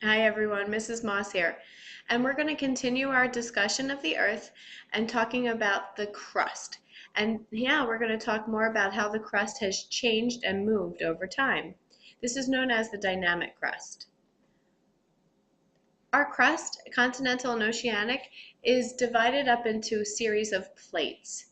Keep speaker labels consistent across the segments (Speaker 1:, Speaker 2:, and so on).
Speaker 1: Hi everyone, Mrs. Moss here, and we're going to continue our discussion of the Earth and talking about the crust. And yeah, we're going to talk more about how the crust has changed and moved over time. This is known as the dynamic crust. Our crust, continental and oceanic, is divided up into a series of plates.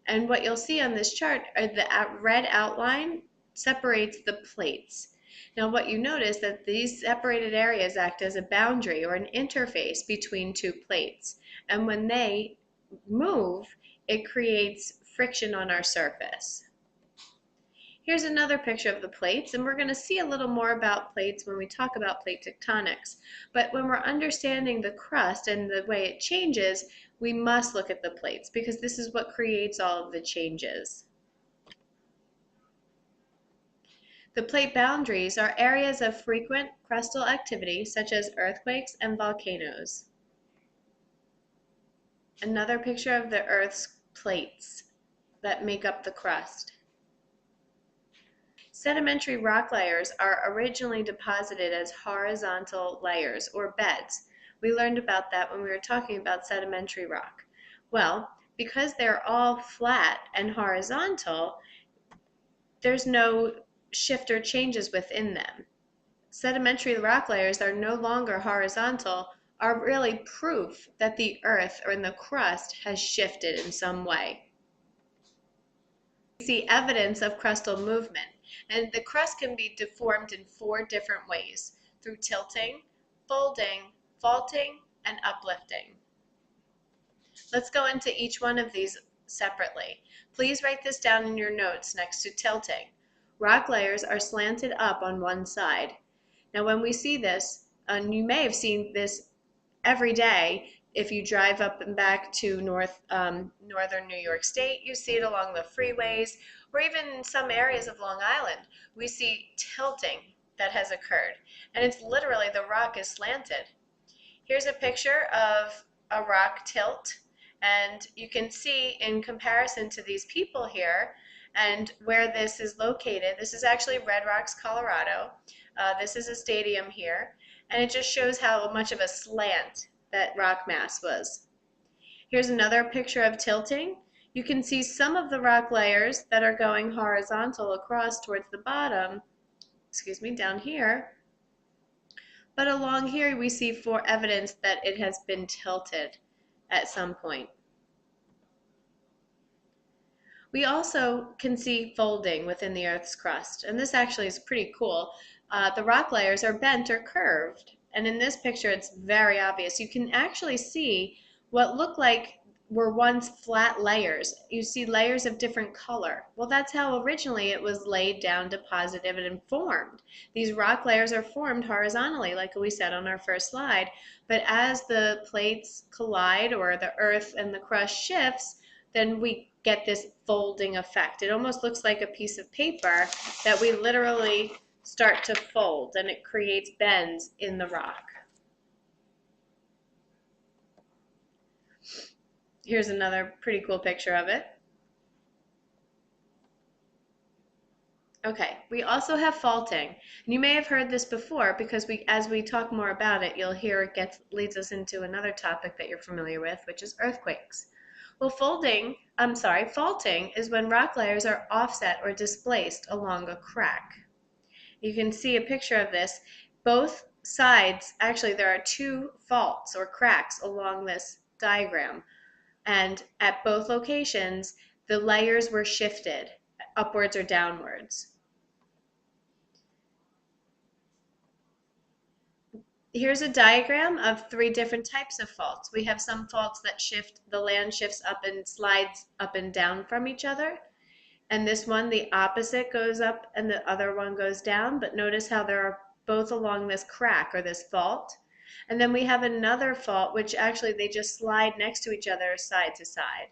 Speaker 1: And what you'll see on this chart are the red outline separates the plates. Now what you notice that these separated areas act as a boundary or an interface between two plates. And when they move, it creates friction on our surface. Here's another picture of the plates, and we're going to see a little more about plates when we talk about plate tectonics. But when we're understanding the crust and the way it changes, we must look at the plates because this is what creates all of the changes. The plate boundaries are areas of frequent crustal activity such as earthquakes and volcanoes. Another picture of the Earth's plates that make up the crust. Sedimentary rock layers are originally deposited as horizontal layers or beds. We learned about that when we were talking about sedimentary rock. Well, because they're all flat and horizontal, there's no shift or changes within them. Sedimentary rock layers are no longer horizontal, are really proof that the earth or in the crust has shifted in some way. We see evidence of crustal movement, and the crust can be deformed in 4 different ways: through tilting, folding, faulting, and uplifting. Let's go into each one of these separately. Please write this down in your notes next to tilting. Rock layers are slanted up on one side. Now when we see this, and you may have seen this every day, if you drive up and back to northern New York State, you see it along the freeways, or even in some areas of Long Island, we see tilting that has occurred. And it's literally the rock is slanted. Here's a picture of a rock tilt, and you can see in comparison to these people here and where this is located, this is actually Red Rocks, Colorado. This is a stadium here, and it just shows how much of a slant that rock mass was. Here's another picture of tilting. You can see some of the rock layers that are going horizontal across towards the bottom, down here. But along here we see for evidence that it has been tilted at some point. We also can see folding within the Earth's crust, and this actually is pretty cool. The rock layers are bent or curved, and in this picture it's very obvious. You can actually see what look like were once flat layers. You see layers of different color. Well, that's how originally it was laid down, deposited, and formed. These rock layers are formed horizontally, like we said on our first slide, but as the plates collide or the Earth and the crust shifts, then we get this folding effect. It almost looks like a piece of paper that we literally start to fold, and it creates bends in the rock. Here's another pretty cool picture of it. Okay, we also have faulting. And you may have heard this before because as we talk more about it, you'll hear it leads us into another topic that you're familiar with, which is earthquakes. Well, faulting is when rock layers are offset or displaced along a crack. You can see a picture of this. Both sides, actually there are 2 faults or cracks along this diagram. And at both locations, the layers were shifted upwards or downwards. Here's a diagram of 3 different types of faults. We have some faults that the land shifts up and slides up and down from each other. And this one, the opposite goes up and the other one goes down. But notice how they're both along this crack or this fault. And then we have another fault, which actually they just slide next to each other side to side.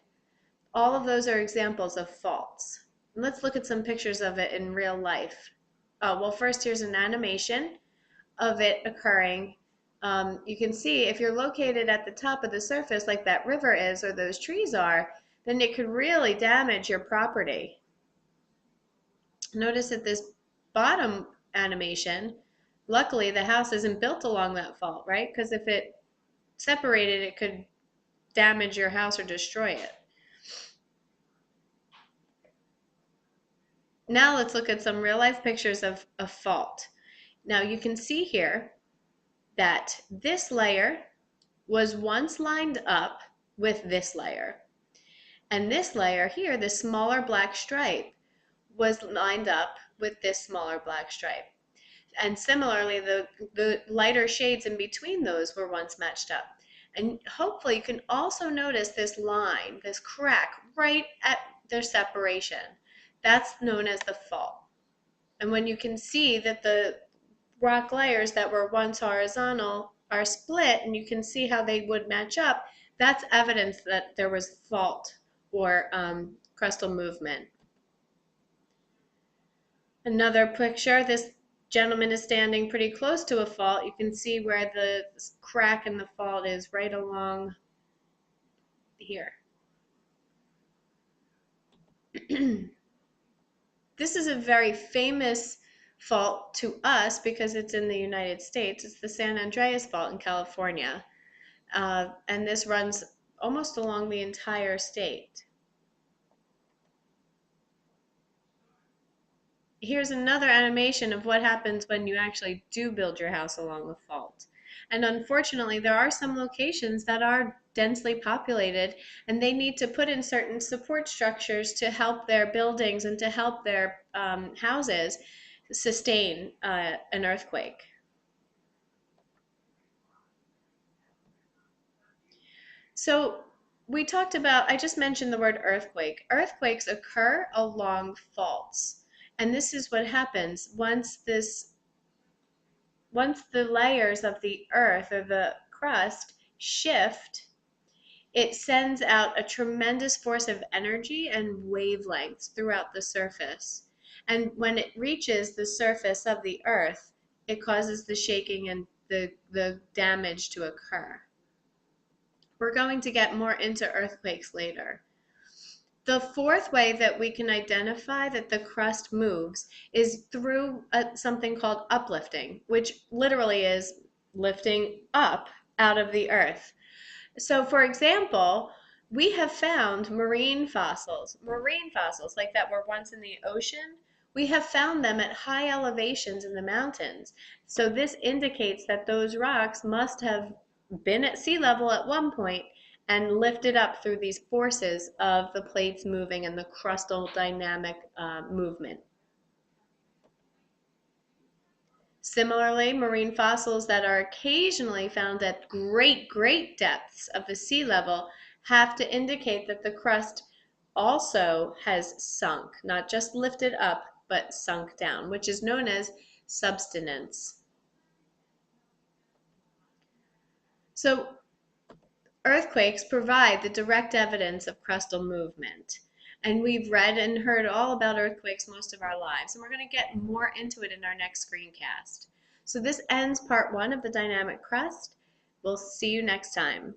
Speaker 1: All of those are examples of faults. And let's look at some pictures of it in real life. Well, first here's an animation of it occurring. You can see if you're located at the top of the surface like that river is or those trees are, then it could really damage your property. Notice that this bottom animation, Luckily, the house isn't built along that fault, right? Because if it separated, it could damage your house or destroy it. Now let's look at some real life pictures of a fault. Now you can see here that this layer was once lined up with this layer. And this layer here, this smaller black stripe, was lined up with this smaller black stripe. And similarly, the lighter shades in between those were once matched up. And hopefully you can also notice this line, this crack right at their separation. That's known as the fault. And when you can see that the rock layers that were once horizontal are split, and you can see how they would match up, that's evidence that there was fault or crustal movement. Another picture, this gentleman is standing pretty close to a fault. You can see where the crack in the fault is right along here. This is a very famous fault to us because it's in the United States. It's the San Andreas Fault in California. And this runs almost along the entire state. Here's another animation of what happens when you actually do build your house along a fault. And unfortunately, there are some locations that are densely populated, and they need to put in certain support structures to help their buildings and to help their houses sustain an earthquake. So we talked about, I just mentioned the word earthquake. Earthquakes occur along faults. And this is what happens once the layers of the earth or the crust shift, it sends out a tremendous force of energy and wavelengths throughout the surface. And when it reaches the surface of the earth, it causes the shaking and the damage to occur. We're going to get more into earthquakes later. The fourth way that we can identify that the crust moves is through something called uplifting, which literally is lifting up out of the earth. So, for example, we have found marine fossils like that were once in the ocean. We have found them at high elevations in the mountains. So this indicates that those rocks must have been at sea level at one point and lifted up through these forces of the plates moving and the crustal dynamic movement. Similarly, marine fossils that are occasionally found at great, great depths of the sea level have to indicate that the crust also has sunk, not just lifted up, but sunk down, which is known as subsidence. So earthquakes provide the direct evidence of crustal movement. And we've read and heard all about earthquakes most of our lives, and we're going to get more into it in our next screencast. So this ends part 1 of the dynamic crust. We'll see you next time.